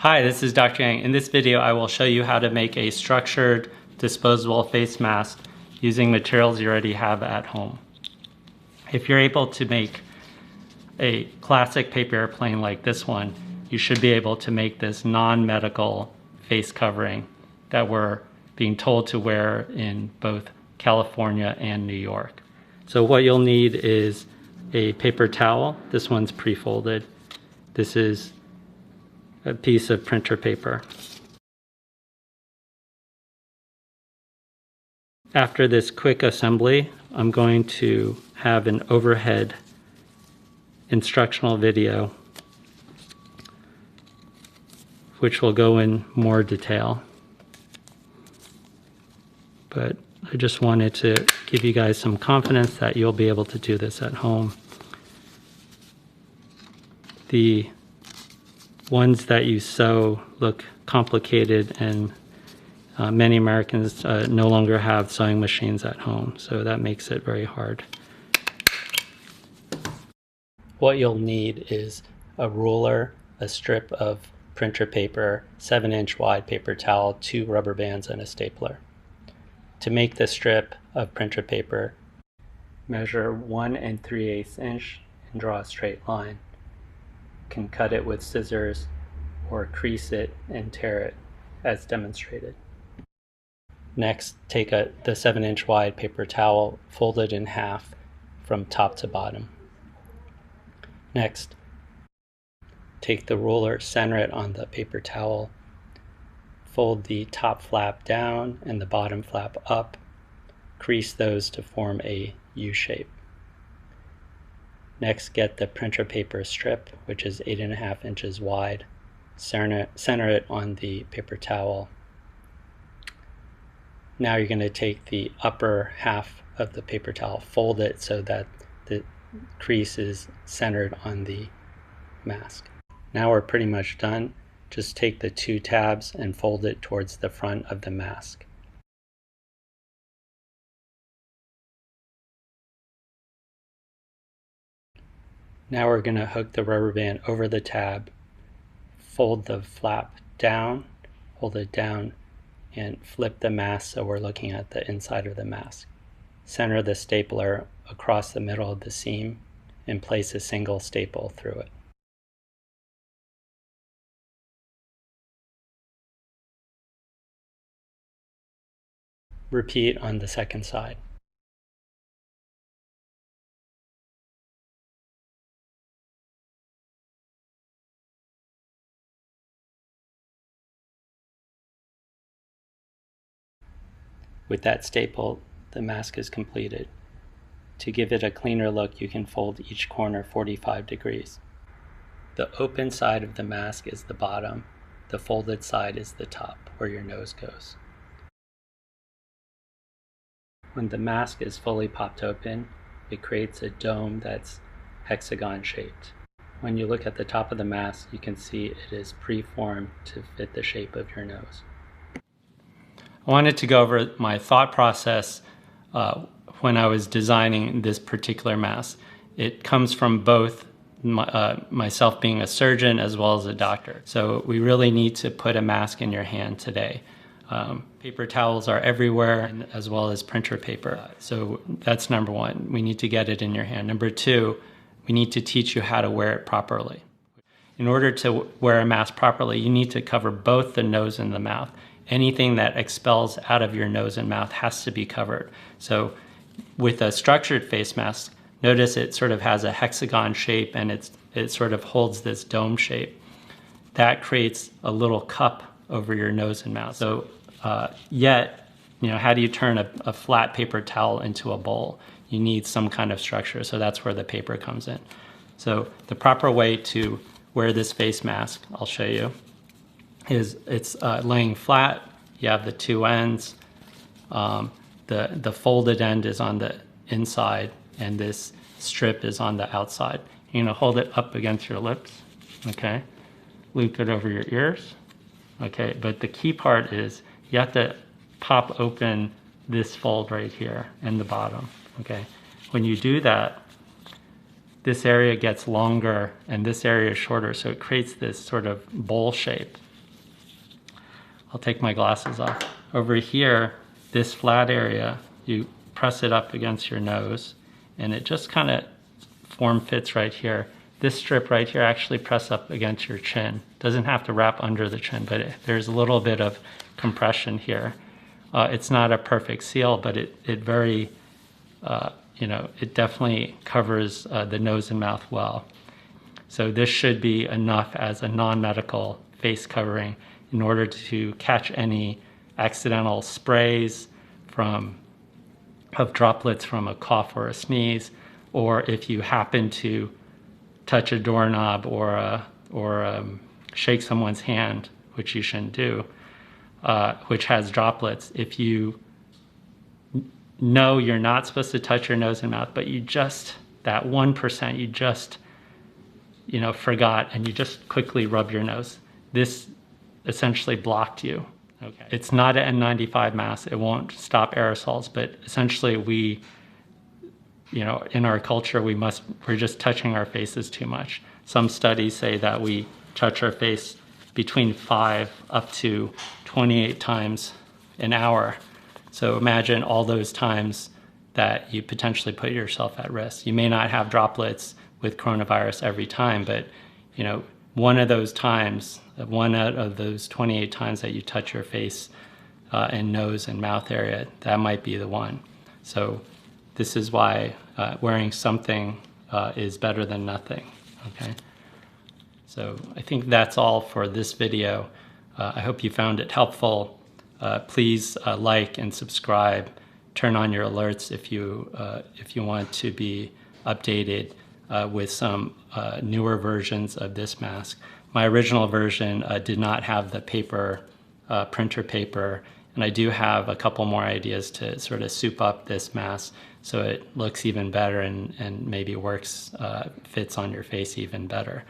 Hi, this is Dr. Yang. In this video, I will show you how to make a structured disposable face mask using materials you already have at home. If you're able to make a classic paper airplane like this one, you should be able to make this non-medical face covering that we're being told to wear in both California and New York. So what you'll need is a paper towel. This one's pre-folded. This is a piece of printer paper. After this quick assembly, I'm going to have an overhead instructional video which will go in more detail. But I just wanted to give you guys some confidence that you'll be able to do this at home. The ones that you sew look complicated, and many Americans no longer have sewing machines at home, so that makes it very hard. What you'll need is a ruler, a strip of printer paper, 7-inch wide paper towel, 2 rubber bands, and a stapler. To make the strip of printer paper, measure 1 3/8 inch and draw a straight line. You can cut it with scissors or crease it and tear it as demonstrated. Next, take the 7-inch wide paper towel, fold it in half from top to bottom. Next, take the ruler, center it on the paper towel, fold the top flap down and the bottom flap up, crease those to form a U shape. Next, get the printer paper strip, which is 8.5 inches wide, center it on the paper towel. Now you're going to take the upper half of the paper towel, fold it so that the crease is centered on the mask. Now we're pretty much done. Just take the 2 tabs and fold it towards the front of the mask. Now we're going to hook the rubber band over the tab, fold the flap down, hold it down, and flip the mask so we're looking at the inside of the mask. Center the stapler across the middle of the seam and place a single staple through it. Repeat on the second side. With that staple, the mask is completed. To give it a cleaner look, you can fold each corner 45 degrees. The open side of the mask is the bottom. The folded side is the top, where your nose goes. When the mask is fully popped open, it creates a dome that's hexagon shaped. When you look at the top of the mask, you can see it is preformed to fit the shape of your nose. I wanted to go over my thought process when I was designing this particular mask. It comes from both myself being a surgeon as well as a doctor. So we really need to put a mask in your hand today. Paper towels are everywhere, as well as printer paper. So that's number one. We need to get it in your hand. Number two, we need to teach you how to wear it properly. In order to wear a mask properly, you need to cover both the nose and the mouth. Anything that expels out of your nose and mouth has to be covered. So with a structured face mask, notice it sort of has a hexagon shape and it sort of holds this dome shape. That creates a little cup over your nose and mouth. So yet, how do you turn a flat paper towel into a bowl? You need some kind of structure, so that's where the paper comes in. So the proper way to wear this face mask, I'll show you, is it's laying flat. You have the 2 ends. The folded end is on the inside, and this strip is on the outside. You're gonna hold it up against your lips, okay? Loop it over your ears, okay? But the key part is you have to pop open this fold right here in the bottom, okay? When you do that, this area gets longer and this area is shorter, so it creates this sort of bowl shape. I'll take my glasses off. Over here, this flat area, you press it up against your nose and it just kind of form fits right here. This strip right here actually press up against your chin. Doesn't have to wrap under the chin, but there's a little bit of compression here. It's not a perfect seal, but it very, it definitely covers the nose and mouth well. So this should be enough as a non-medical face covering in order to catch any accidental sprays of droplets from a cough or a sneeze, or if you happen to touch a doorknob or shake someone's hand, which you shouldn't do, which has droplets. If you know you're not supposed to touch your nose and mouth, but you just, that 1%, you just, forgot and you just quickly rub your nose. This essentially blocked you. Okay. It's not an N95 mask. It won't stop aerosols, but essentially we, in our culture, we're just touching our faces too much. Some studies say that we touch our face between 5 up to 28 times an hour. So imagine all those times that you potentially put yourself at risk. You may not have droplets with coronavirus every time, but one of those times, one out of those 28 times that you touch your face and nose and mouth area, that might be the one. So this is why wearing something is better than nothing, okay? So I think that's all for this video. I hope you found it helpful. Please like and subscribe. Turn on your alerts if you want to be updated with some newer versions of this mask. My original version did not have the paper, printer paper, and I do have a couple more ideas to sort of soup up this mask so it looks even better and maybe works, fits on your face even better.